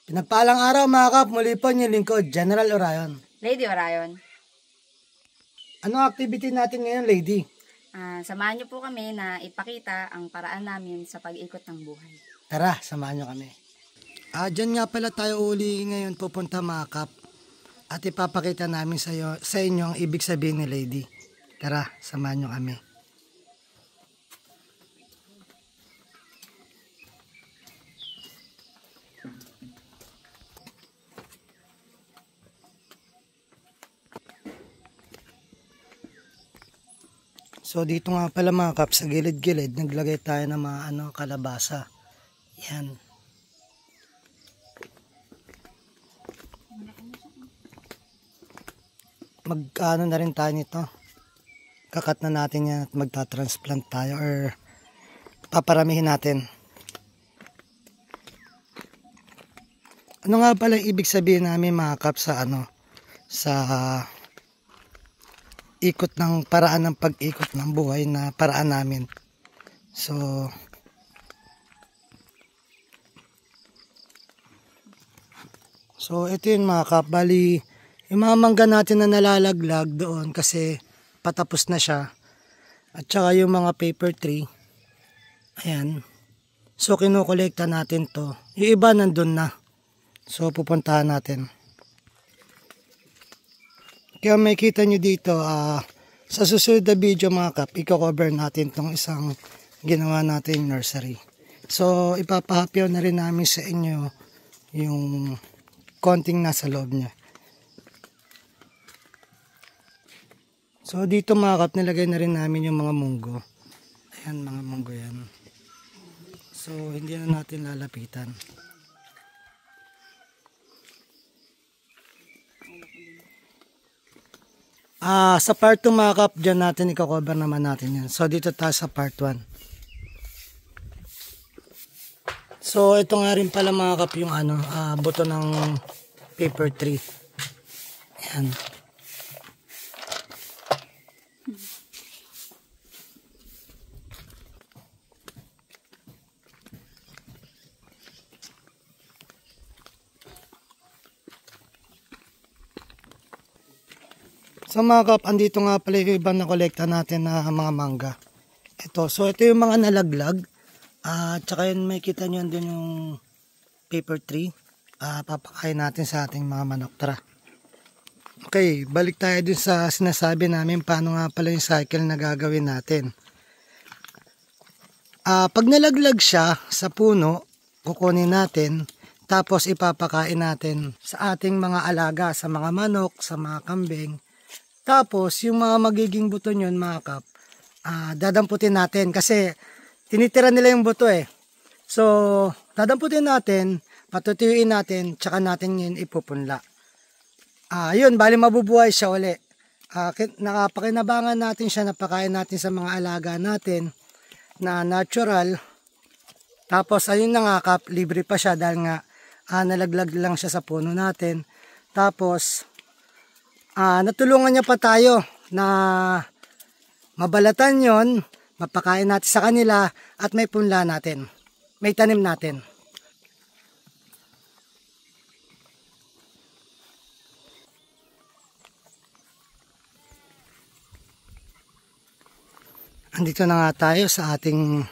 Pinagpalang araw mga kap, muli po yung lingkod, General Orion. Lady Orion. Anong activity natin ngayon, Lady? Samahan niyo po kami na ipakita ang paraan namin sa pag-ikot ng buhay. Tara, samahan nyo kami. Dyan nga pala tayo uli ngayon pupunta mga kap. At ipapakita namin sa inyo ang ibig sabihin ni Lady. Tara, samahan nyo kami. So dito nga pala mga kap, sa gilid-gilid, naglagay tayo ng mga kalabasa. Yan. Mag-ano na rin tayo nito. Kakat na natin yan at magta-transplant tayo or paparamihin natin. Ano nga pala ibig sabihin namin mga kap sa sa ikot ng paraan ng pag-ikot ng buhay na paraan namin. So ito yun mga kap, bali yung mga mangga natin na nalalaglag doon kasi patapos na siya, at saka yung mga paper tree, ayan, so kinukolekta natin to, yung iba nandun na, so pupuntahan natin. Kaya may kita nyo dito, sa susunod na video mga kap, i-cover natin tong isang ginawa natin nursery. So ipapahapyaw na rin namin sa inyo yung konting nasa loob niya. So dito mga kap, nilagay na rin namin yung mga munggo. Ayan, mga munggo yan. So hindi na natin lalapitan. Sa part 2 mga kap, dyan natin i-cover naman natin yan. So dito tayo sa part 1. So ito nga rin pala mga kap yung buto ng paper tree. Ayan. So mga kap, andito nga pala yung ibang nakolekta natin na mga mangga. Ito, so ito yung mga nalaglag. Tsaka yun, may kita nyo din yung paper tree. Papakain natin sa ating mga manok. Tara. Okay, balik tayo dun sa sinasabi namin paano nga pala yung cycle na gagawin natin. Pag nalaglag siya sa puno, kukunin natin. Tapos ipapakain natin sa ating mga alaga, sa mga manok, sa mga kambing. Tapos, yung mga magiging buto nyon, mga kap, dadamputin natin kasi tinitira nila yung buto eh. So, dadamputin natin, patutuyuin natin, tsaka natin yun ipupunla. Yun, bali mabubuhay siya uli. Nakapakinabangan natin siya, napakain natin sa mga alaga natin na natural. Tapos, ayun na nga kap, libre pa siya dahil nga nalaglag lang siya sa puno natin. Tapos, natulungan niya pa tayo na mabalatan yon, mapakain natin sa kanila at may punla natin, may tanim natin. Andito na nga tayo sa ating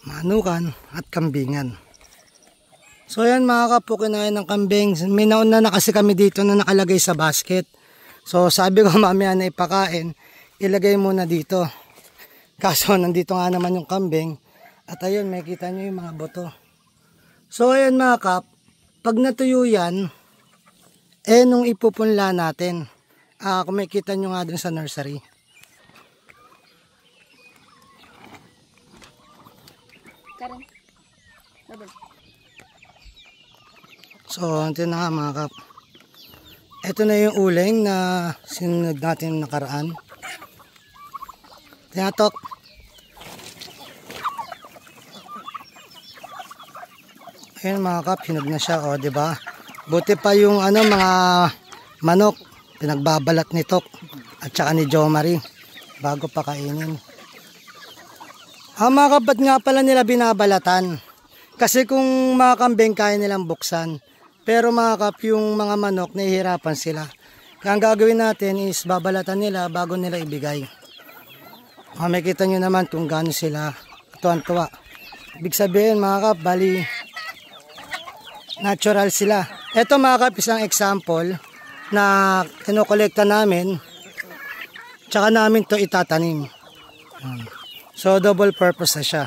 manukan at kambingan. So yan mga kapo, kinain ng kambing. May nauna na kasi kami dito na nakalagay sa basket. So sabi ko mamaya na ipakain, ilagay muna dito. Kaso nandito nga naman yung kambing. At ayun, may kita nyo yung mga boto. So ayan mga kap, pag natuyo yan, nung ipupunla natin. Kung may kita nyo nga dun sa nursery. Karen, double. So, ito na nga mga kap. Ito na yung uling na sinunod natin nakaraan. Tinatok. Ayan mga kap, hinog na siya. O, diba? Buti pa yung mga manok. Pinagbabalat ni Tok. At saka ni Jo Marie. Bago pa kainin. Mga kap, ba't nga pala nila binabalatan? Kasi kung mga kambing kaya nilang buksan. Pero mga kap, yung mga manok nahihirapan sila. Kaya ang gagawin natin is babalatan nila bago nila ibigay. Makikita nyo naman kung gaano sila tuwan-tuwa. Ibig sabihin mga kap, bali natural sila. Ito mga kap, isang example na kinokolekta namin. Tsaka namin to itatanim. So double purpose na siya.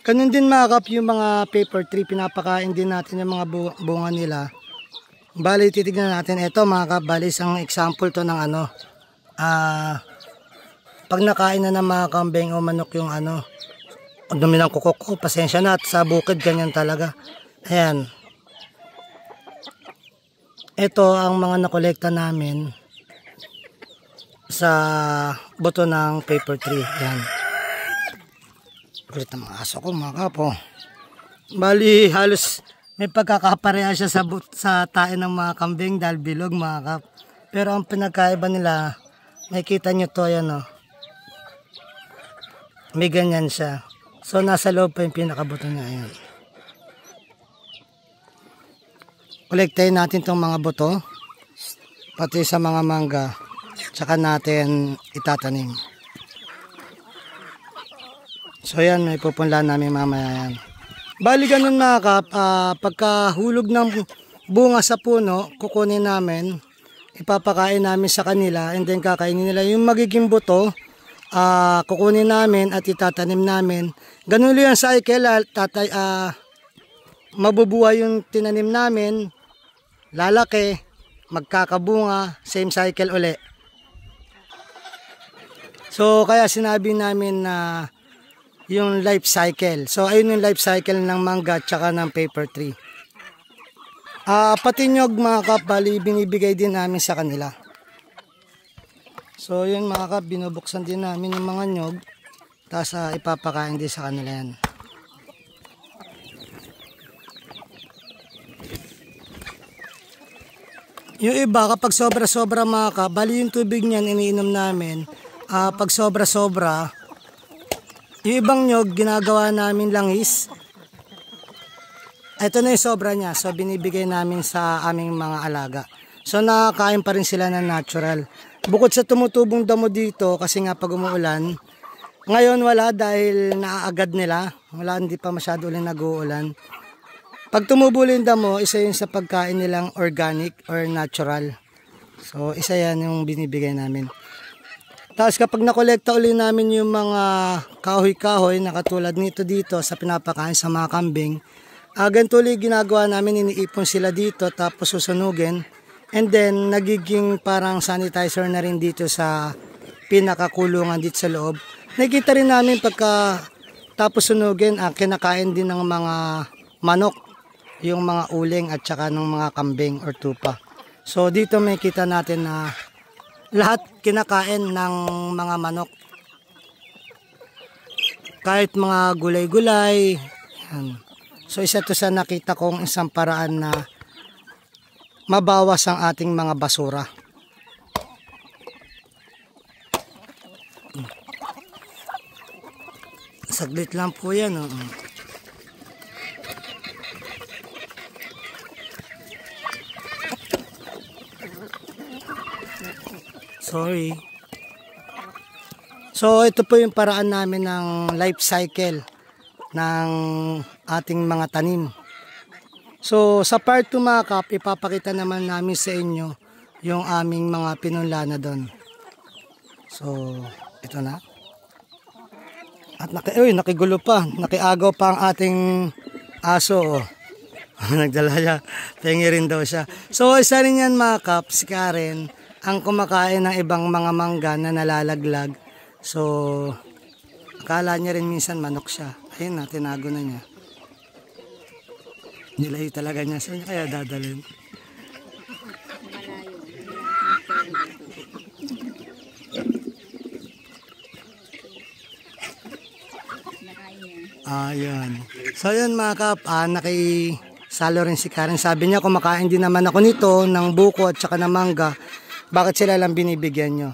Ganun din mga kap, yung mga paper tree, pinapakain din natin yung mga bunga nila. Bali, titignan natin. Ito mga kap, bali isang example to ng ano. Pag nakain na ng mga kambing o manok yung ano, ang dumi ng kukok ko, pasensya na, at sa bukid ganyan talaga. Ayan. Ito ang mga nakolekta namin sa buto ng paper tree. Ayan. Kulit ang mga aso ko mga kapo. Bali halos may pagkakapareha siya sa tae ng mga kambing dahil bilog mga kap. Pero ang pinagkaiba nila, nakikita nyo to yan o. May ganyan siya. So nasa loob pa yung pinakabuto niya. Ayan. Kolektahin natin tong mga buto. Pati sa mga mangga. Tsaka natin itatanim. So yan, may pupunla namin mamaya yan. Bali ganun mga kap, pagkahulog ng bunga sa puno, kukunin namin, ipapakain namin sa kanila, and then kakainin nila yung magiging buto, kukunin namin at itatanim namin. Ganun lang yung cycle, mabubuhay yung tinanim namin, lalaki, magkakabunga, same cycle uli. So kaya sinabi namin na yung life cycle. So ayun yung life cycle ng mangga tsaka ng paper tree. Pati nyog mga kap, bali binibigay din namin sa kanila. So yun mga kap, binubuksan din namin yung mga nyog. Tapos ipapakain din sa kanila yan. Yung iba kapag sobra-sobra mga kap, bali yung tubig niyan iniinom namin. Pag sobra-sobra, yung ibang nyog, ginagawa namin langis. Ito na yung sobra niya. So, binibigay namin sa aming mga alaga. So, nakakain pa rin sila ng natural. Bukod sa tumutubong damo dito, kasi nga pag umuulan, ngayon wala dahil naaagad nila. Wala, hindi pa masyado ulit nag-uulan. Pag tumubo yung damo, isa yun sa pagkain nilang organic or natural. So, isa yan yung binibigay namin. Tapos kapag nakolekta uli namin yung mga kahoy-kahoy na katulad nito dito sa pinapakain sa mga kambing, ganito ulit ginagawa namin, iniipon sila dito tapos susunugin, and then nagiging parang sanitizer na rin dito sa pinakakulungan dito sa loob. Nakikita rin namin pagka tapos sunugin, kinakain din ng mga manok, yung mga uling at saka ng mga kambing or tupa. So dito may kita natin na lahat kinakain ng mga manok. Kahit mga gulay-gulay. So isa to sa nakita kong isang paraan na mabawas ang ating mga basura. Saglit lang po yan. Sorry. So ito po yung paraan namin ng life cycle ng ating mga tanim. So sa part 2 mga kap, ipapakita naman namin sa inyo yung aming mga pinunla na doon. So ito na. At nakigulo pa, nakiagaw pa ang ating aso. Nagdala siya, pengi rin daw siya. So isa rin yan mga kap, si Karen, ang kumakain ng ibang mga mangga na nalalaglag. So, akala niya rin minsan manok siya. Ayun na, tinago na niya. Nilayo talaga niya. Saan niya kaya dadalhin? Ayun. So yun mga kap, nakisalo rin si Karen. Sabi niya kumakain din naman ako nito ng buko at saka ng mangga. Bakit sila lang binibigyan nyo?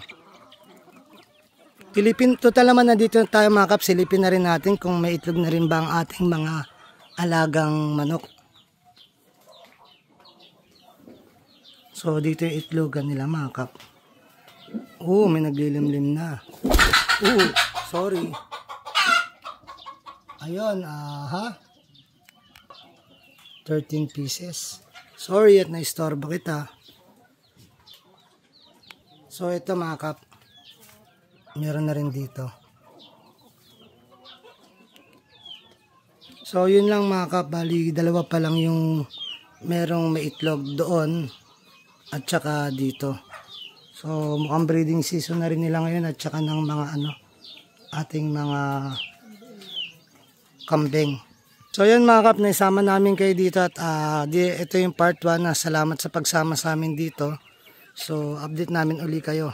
Total naman na dito tayo mga kap. Silipin na rin natin kung may itlog na rin ba ang ating mga alagang manok. So dito yung itlogan nila mga kap. May naglilimlim na. Sorry. Ayun, 13 pieces. Sorry at naistorbo kita. So ito mga kap, meron na rin dito. So yun lang mga kap, bali dalawa pa lang yung merong may itlog doon at saka dito. So mukhang breeding season na rin nila ngayon at saka ng mga ating mga kambing. So yun mga kap, naisama namin kayo dito at ito yung part 1 na salamat sa pagsama sa amin dito. So update namin uli kayo.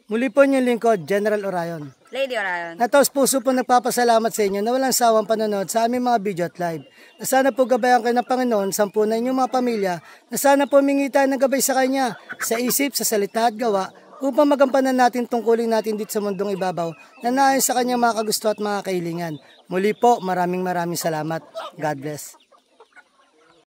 Muli po yung lingkod, General Orion. Lady Orion. Nataos puso po nagpapasalamat sa inyo na walang sawang panonood sa aming mga video at live. Na sana po gabayan kayo ng Panginoon, sampunan inyong mga pamilya, na sana po humingi tayo ng gabay sa Kanya, sa isip, sa salita at gawa, upang magampanan natin tungkulin natin dito sa mundong ibabaw na naayon sa Kanyang mga kagusto at mga kahilingan. Muli po, maraming salamat. God bless.